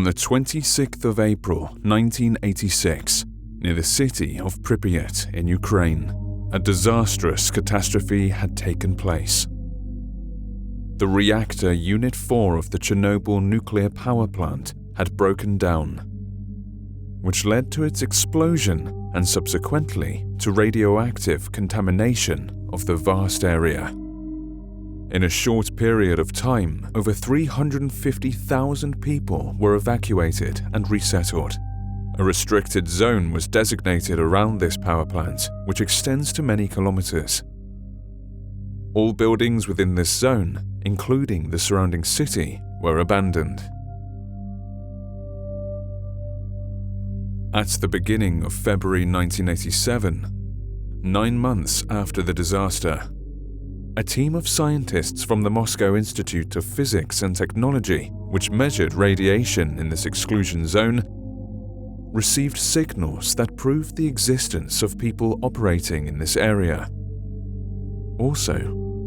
the 26th of April 1986, near the city of Pripyat in Ukraine, a disastrous catastrophe had taken place. The reactor Unit 4 of the Chernobyl nuclear power plant had broken down, which led to its explosion and subsequently to radioactive contamination of the vast area. In a short period of time, over 350,000 people were evacuated and resettled. A restricted zone was designated around this power plant, which extends to many kilometers. All buildings within this zone, including the surrounding city, were abandoned. At the beginning of February 1987, 9 months after the disaster, a team of scientists from the Moscow Institute of Physics and Technology, which measured radiation in this exclusion zone, received signals that proved the existence of people operating in this area. Also,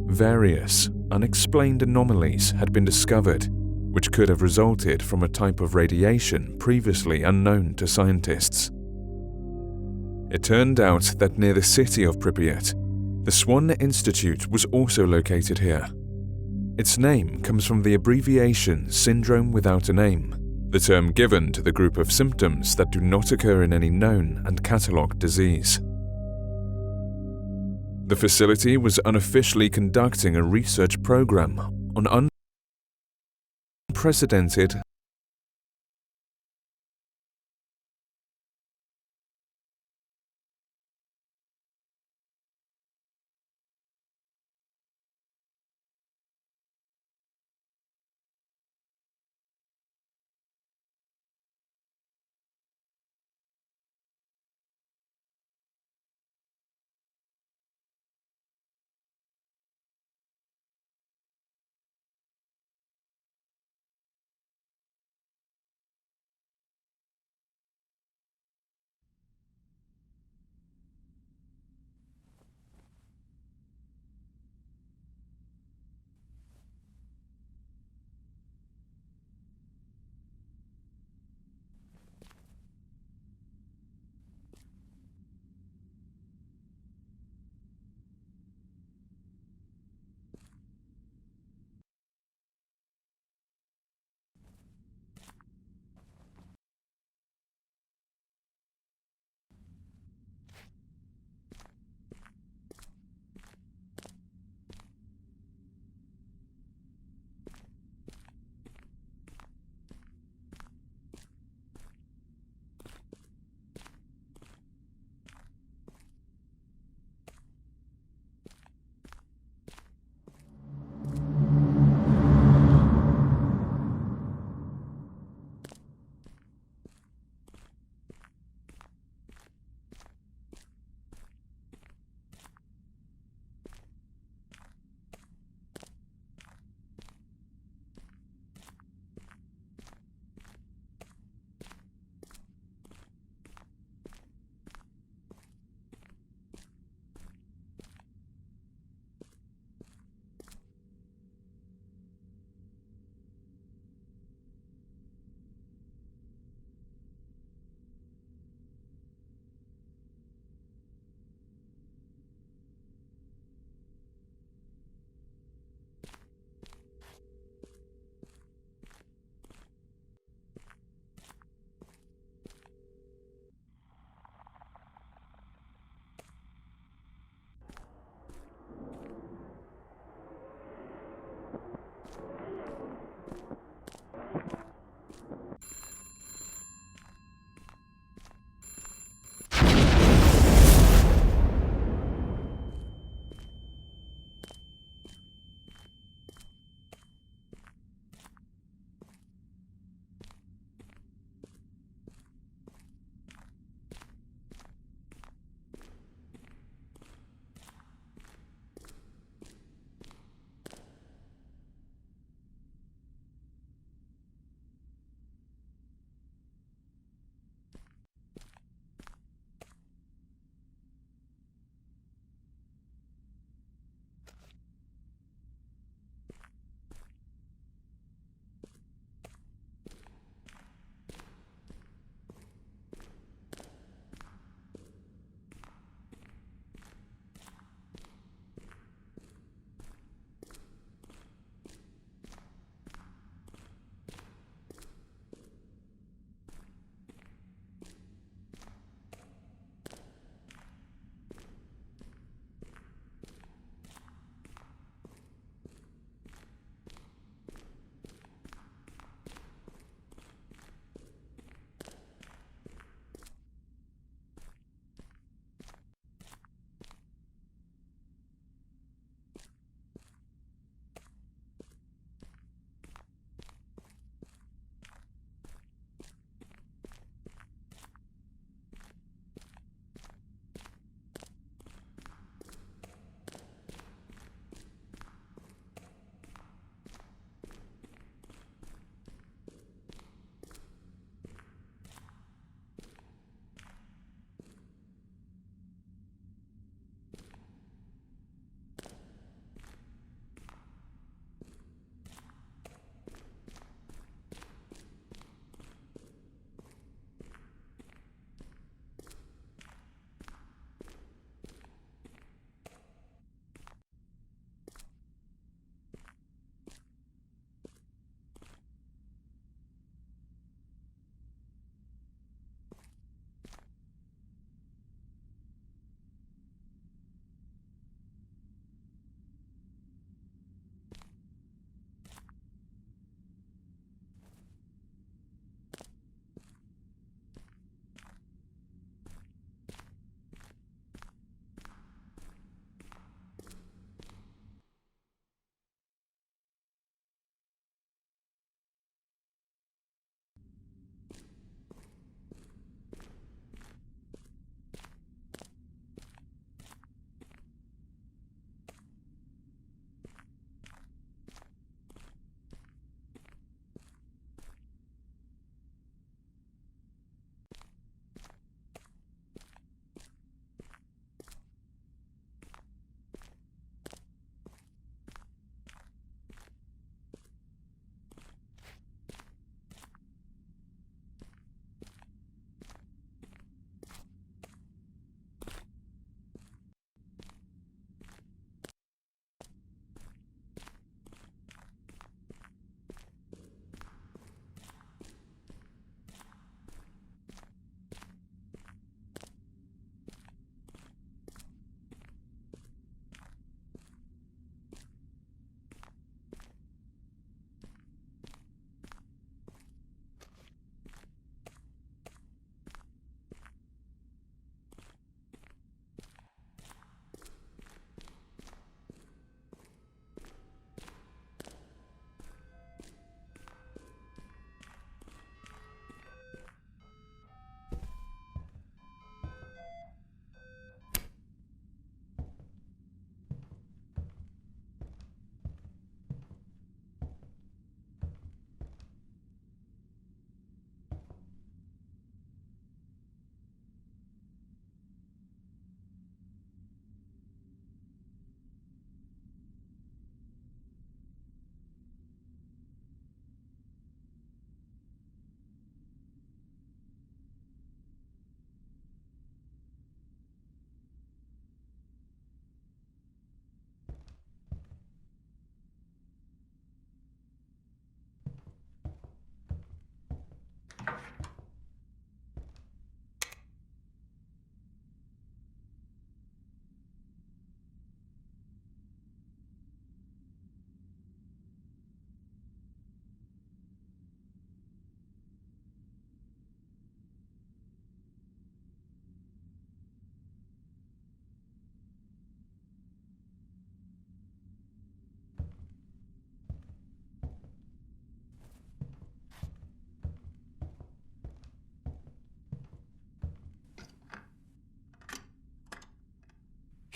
various unexplained anomalies had been discovered, which could have resulted from a type of radiation previously unknown to scientists. It turned out that near the city of Pripyat, the Swan Institute was also located here. Its name comes from the abbreviation Syndrome Without a Name, the term given to the group of symptoms that do not occur in any known and catalogued disease. The facility was unofficially conducting a research program on unprecedented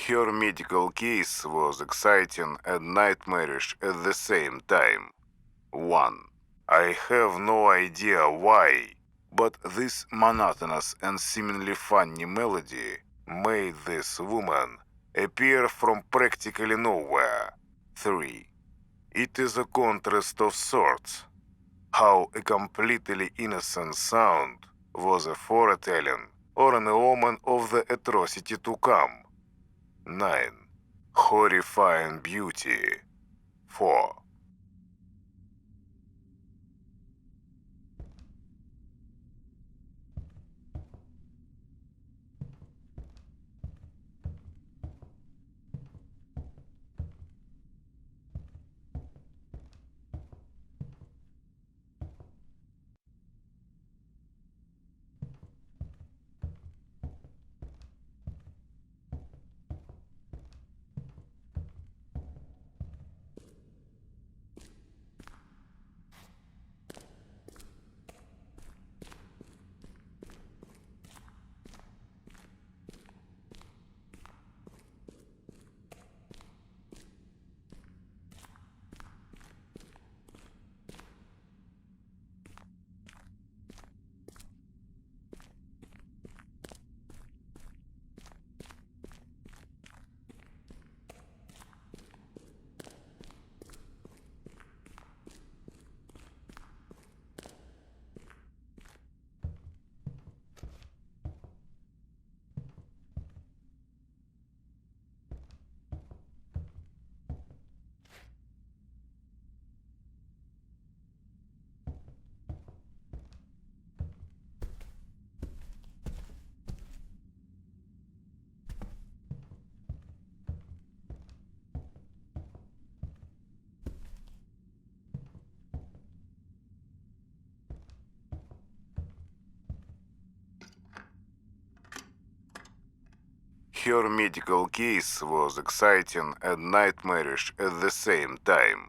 Her medical case was exciting and nightmarish at the same time. 1. I have no idea why, but this monotonous and seemingly funny melody made this woman appear from practically nowhere. 3. It is a contrast of sorts. How a completely innocent sound was a foretelling or an omen of the atrocity to come. 9. Horrifying beauty. 4. Her medical case was exciting and nightmarish at the same time.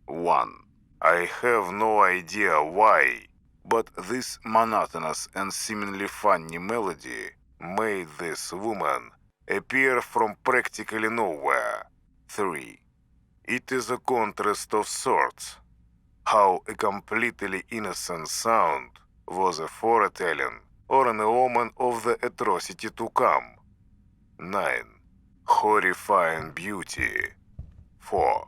1. I have no idea why, but this monotonous and seemingly funny melody made this woman appear from practically nowhere. 3. It is a contrast of sorts. How a completely innocent sound was a foretelling or an omen of the atrocity to come. 9. Horrifying beauty. 4.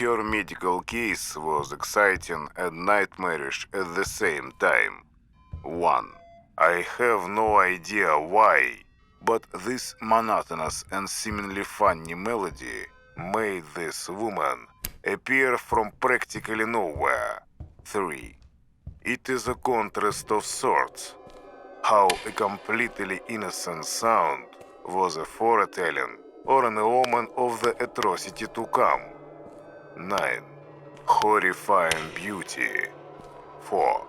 Her medical case was exciting and nightmarish at the same time. 1. I have no idea why, but this monotonous and seemingly funny melody made this woman appear from practically nowhere. 3. It is a contrast of sorts. How a completely innocent sound was a foretelling or an omen of the atrocity to come. 9. Horrifying beauty. 4.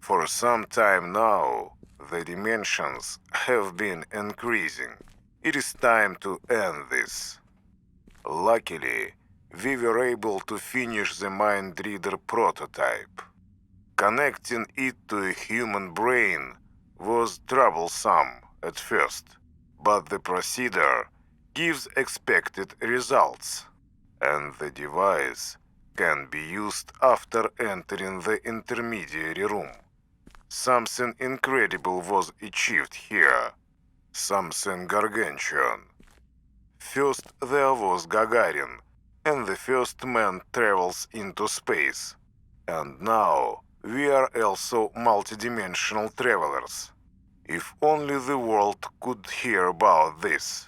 For some time now, the dimensions have been increasing. It is time to end this. Luckily, we were able to finish the mind reader prototype. Connecting it to a human brain was troublesome at first, but the procedure gives expected results, and the device can be used after entering the intermediary room. Something incredible was achieved here. Something gargantuan. First there was Gagarin, and the first man travels into space. And now we are also multidimensional travelers. If only the world could hear about this.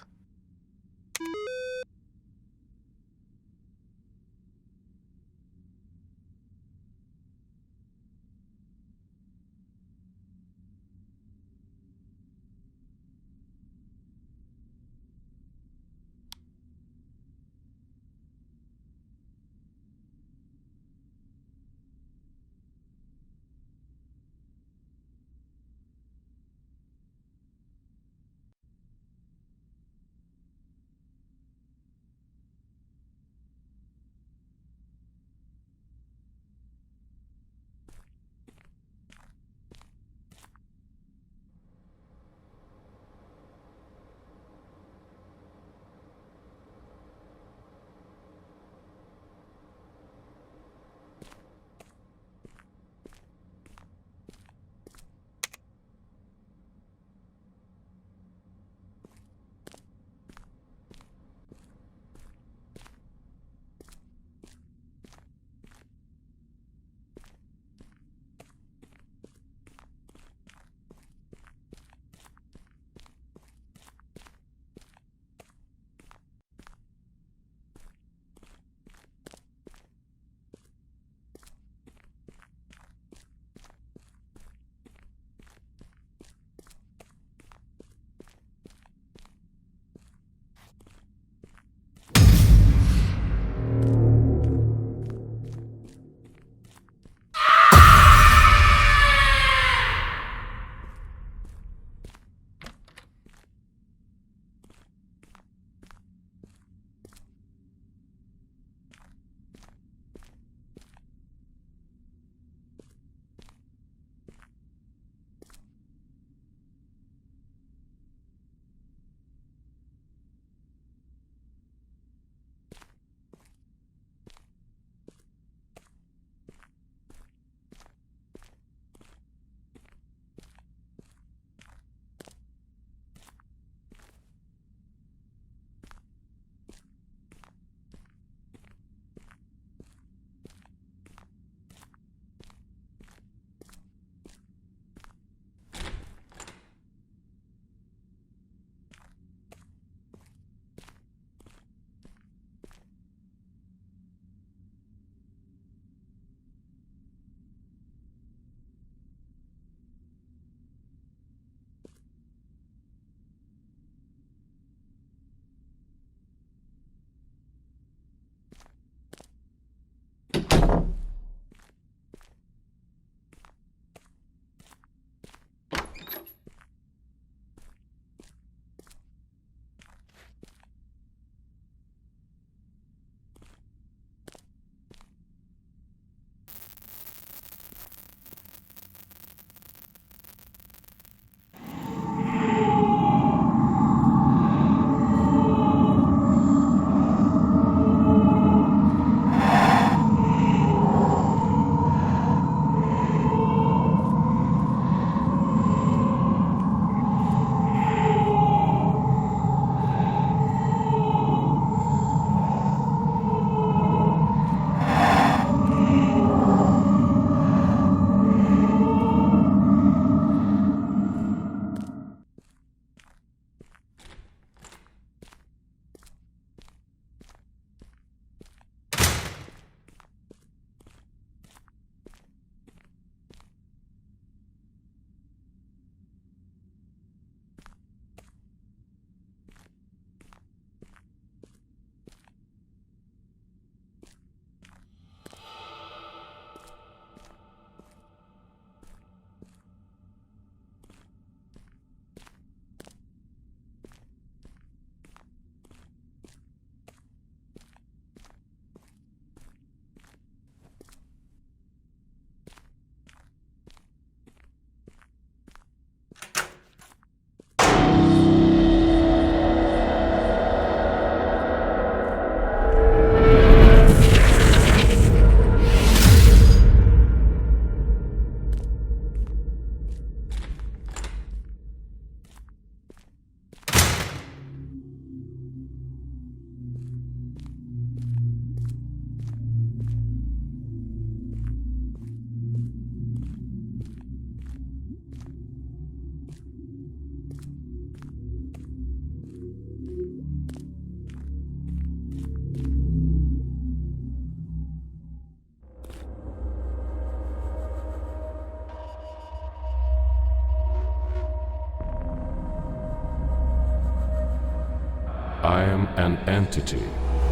I am an entity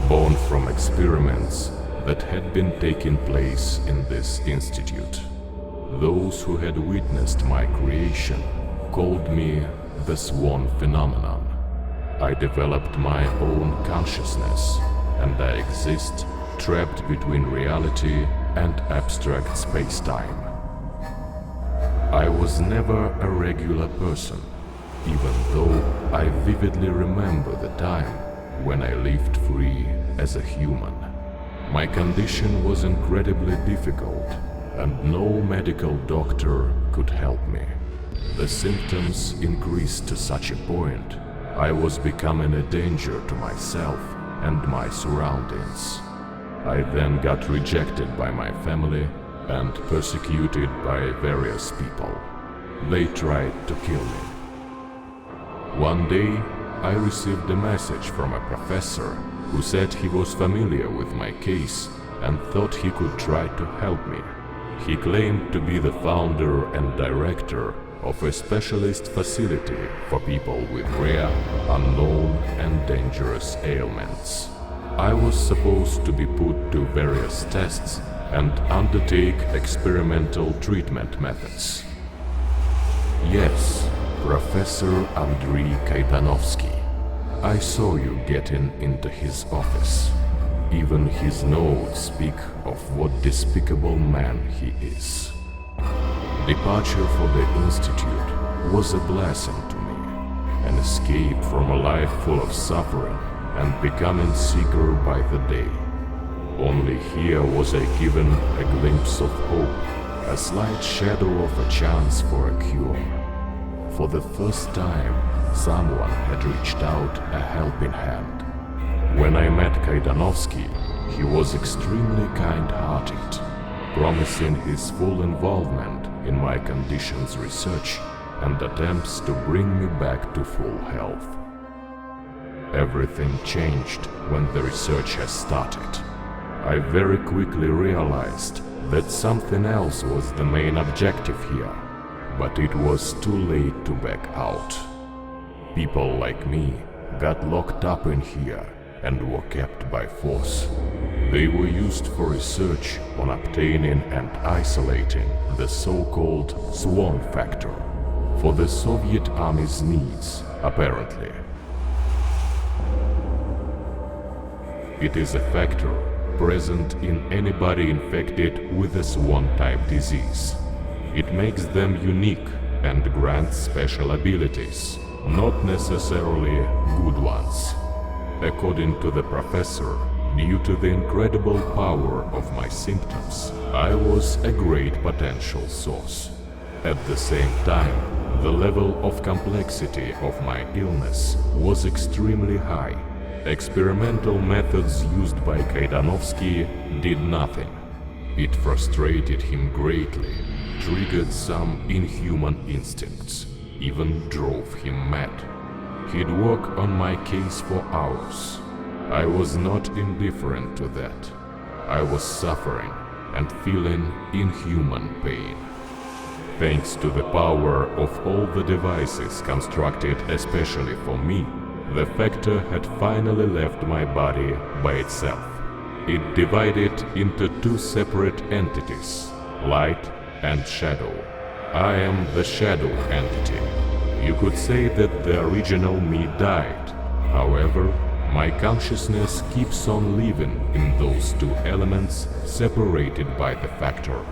born from experiments that had been taking place in this institute. Those who had witnessed my creation called me the Swan phenomenon. I developed my own consciousness, and I exist trapped between reality and abstract space-time. I was never a regular person, even though I vividly remember the time when I lived free as a human. My condition was incredibly difficult, and no medical doctor could help me. The symptoms increased to such a point I was becoming a danger to myself and my surroundings. I then got rejected by my family and persecuted by various people. They tried to kill me. One day, I received a message from a professor who said he was familiar with my case and thought he could try to help me. He claimed to be the founder and director of a specialist facility for people with rare, unknown and dangerous ailments. I was supposed to be put to various tests and undertake experimental treatment methods. Yes, Professor Andrei Kaytanovsky. I saw you getting into his office. Even his notes speak of what despicable man he is. Departure for the institute was a blessing to me, an escape from a life full of suffering and becoming sicker by the day. Only here was I given a glimpse of hope, a slight shadow of a chance for a cure. For the first time, someone had reached out a helping hand. When I met Kaytanovsky, he was extremely kind-hearted, promising his full involvement in my conditions research and attempts to bring me back to full health. Everything changed when the research has started. I very quickly realized that something else was the main objective here, but it was too late to back out. People like me got locked up in here and were kept by force. They were used for research on obtaining and isolating the so-called Swan factor for the Soviet Army's needs, apparently. It is a factor present in anybody infected with the Swan-type disease. It makes them unique and grants special abilities, not necessarily good ones. According to the professor, due to the incredible power of my symptoms, I was a great potential source. At the same time, the level of complexity of my illness was extremely high. Experimental methods used by Kaytanovsky did nothing. It frustrated him greatly, triggered some inhuman instincts, even drove him mad. He'd work on my case for hours. I was not indifferent to that. I was suffering and feeling inhuman pain. Thanks to the power of all the devices constructed especially for me, the factor had finally left my body by itself. It divided into two separate entities, light and shadow. I am the shadow entity. You could say that the original me died. However, my consciousness keeps on living in those two elements separated by the factor.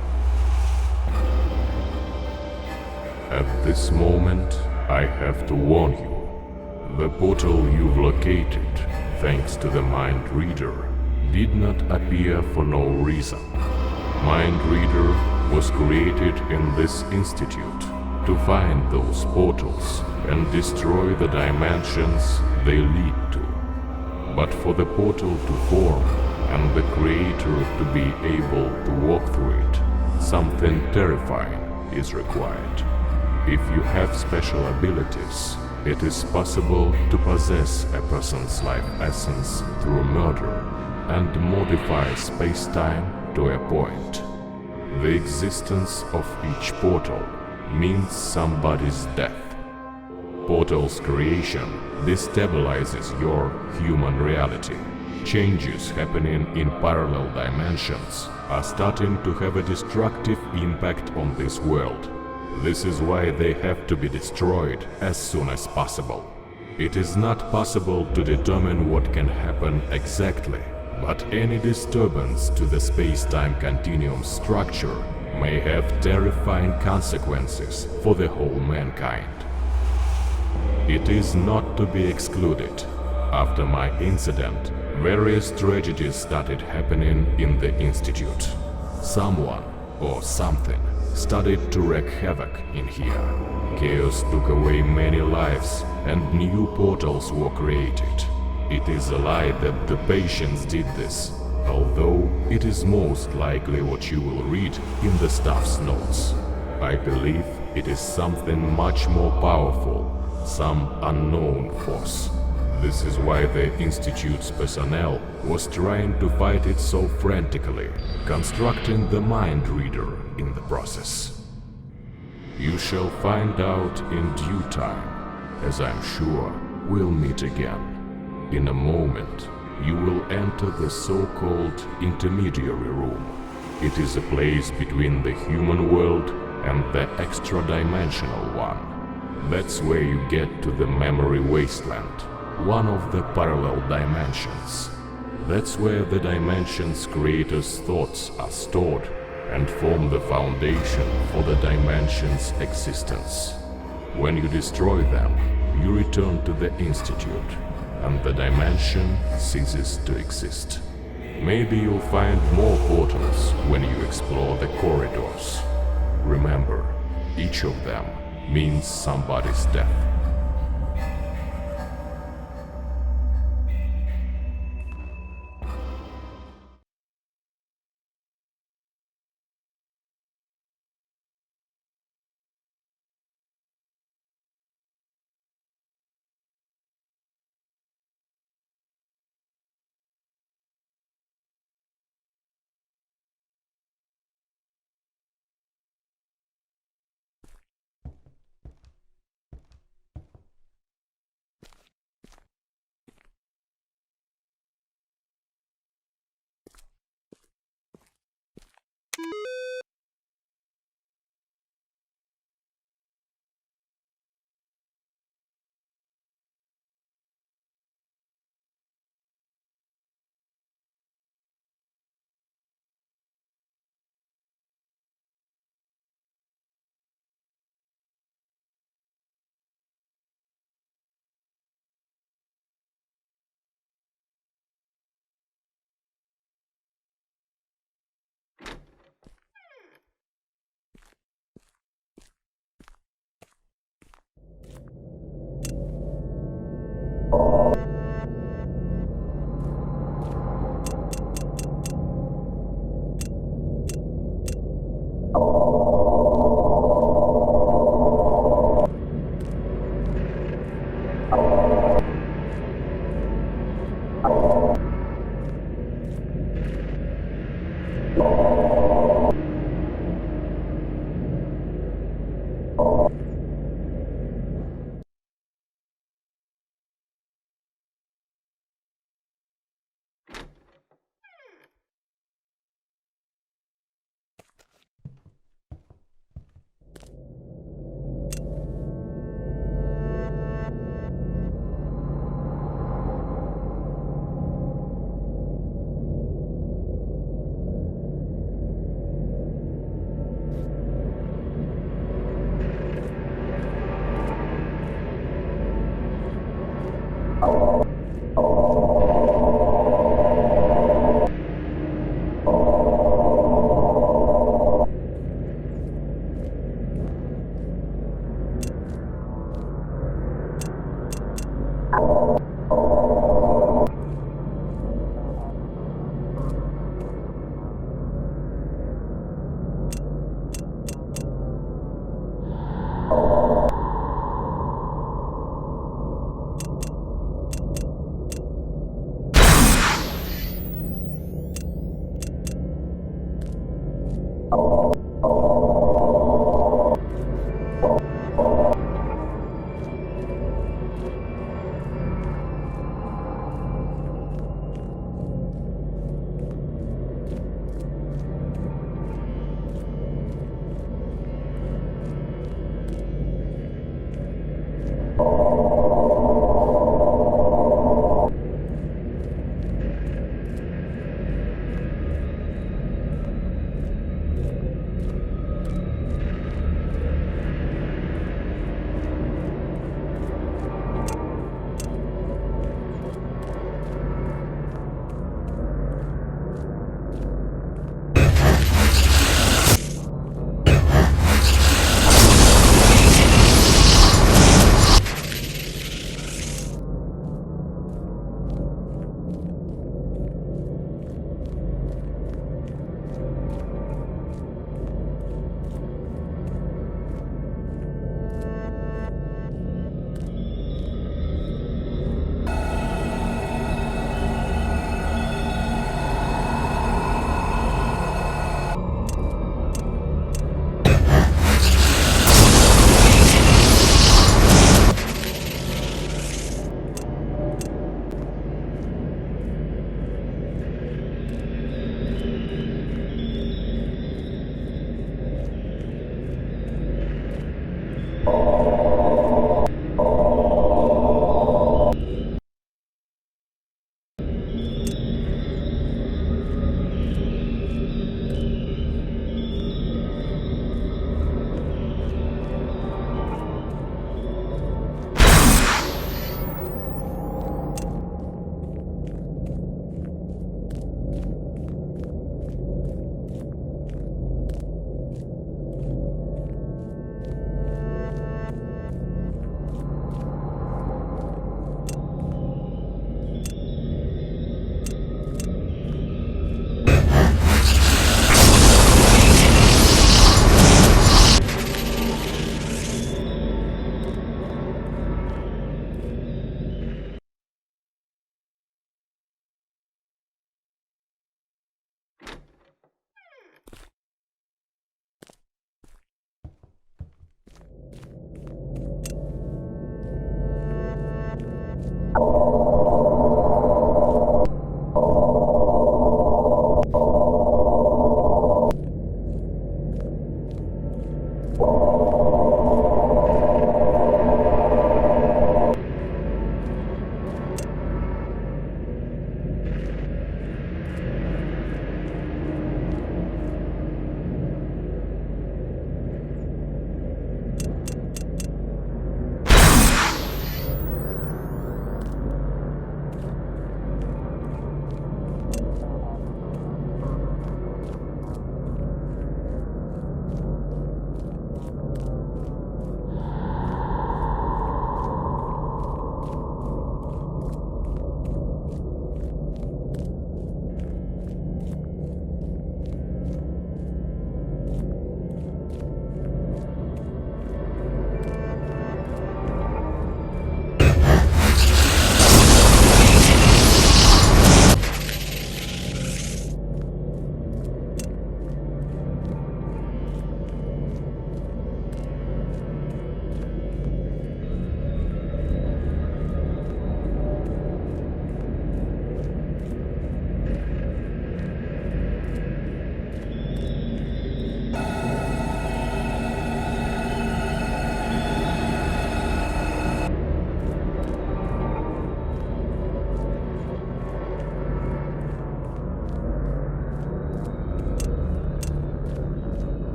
At this moment, I have to warn you. The portal you've located, thanks to the Mind Reader, did not appear for no reason. Mind Reader was created in this institute to find those portals and destroy the dimensions they lead to. But for the portal to form and the creator to be able to walk through it, something terrifying is required. If you have special abilities, it is possible to possess a person's life essence through murder and modify space-time to a point. The existence of each portal means somebody's death. portal's creation destabilizes your human reality. Changes happening in parallel dimensions are starting to have a destructive impact on this world. This is why they have to be destroyed as soon as possible. It is not possible to determine what can happen exactly, but any disturbance to the space-time continuum structure may have terrifying consequences for the whole mankind. It is not to be excluded. After my incident, various tragedies started happening in the Institute. Someone or something started to wreak havoc in here. Chaos took away many lives and new portals were created. It is a lie that the patients did this, although it is most likely what you will read in the staff's notes. I believe it is something much more powerful, some unknown force. This is why the Institute's personnel was trying to fight it so frantically, constructing the mind reader in the process. You shall find out in due time, as I'm sure we'll meet again. In a moment, you will enter the so-called intermediary room. It is a place between the human world and the extra-dimensional one. That's where you get to the memory wasteland, one of the parallel dimensions. That's where the dimension's creator's thoughts are stored and form the foundation for the dimension's existence. When you destroy them, you return to the Institute, and the dimension ceases to exist. Maybe you'll find more portals when you explore the corridors. Remember, each of them means somebody's death.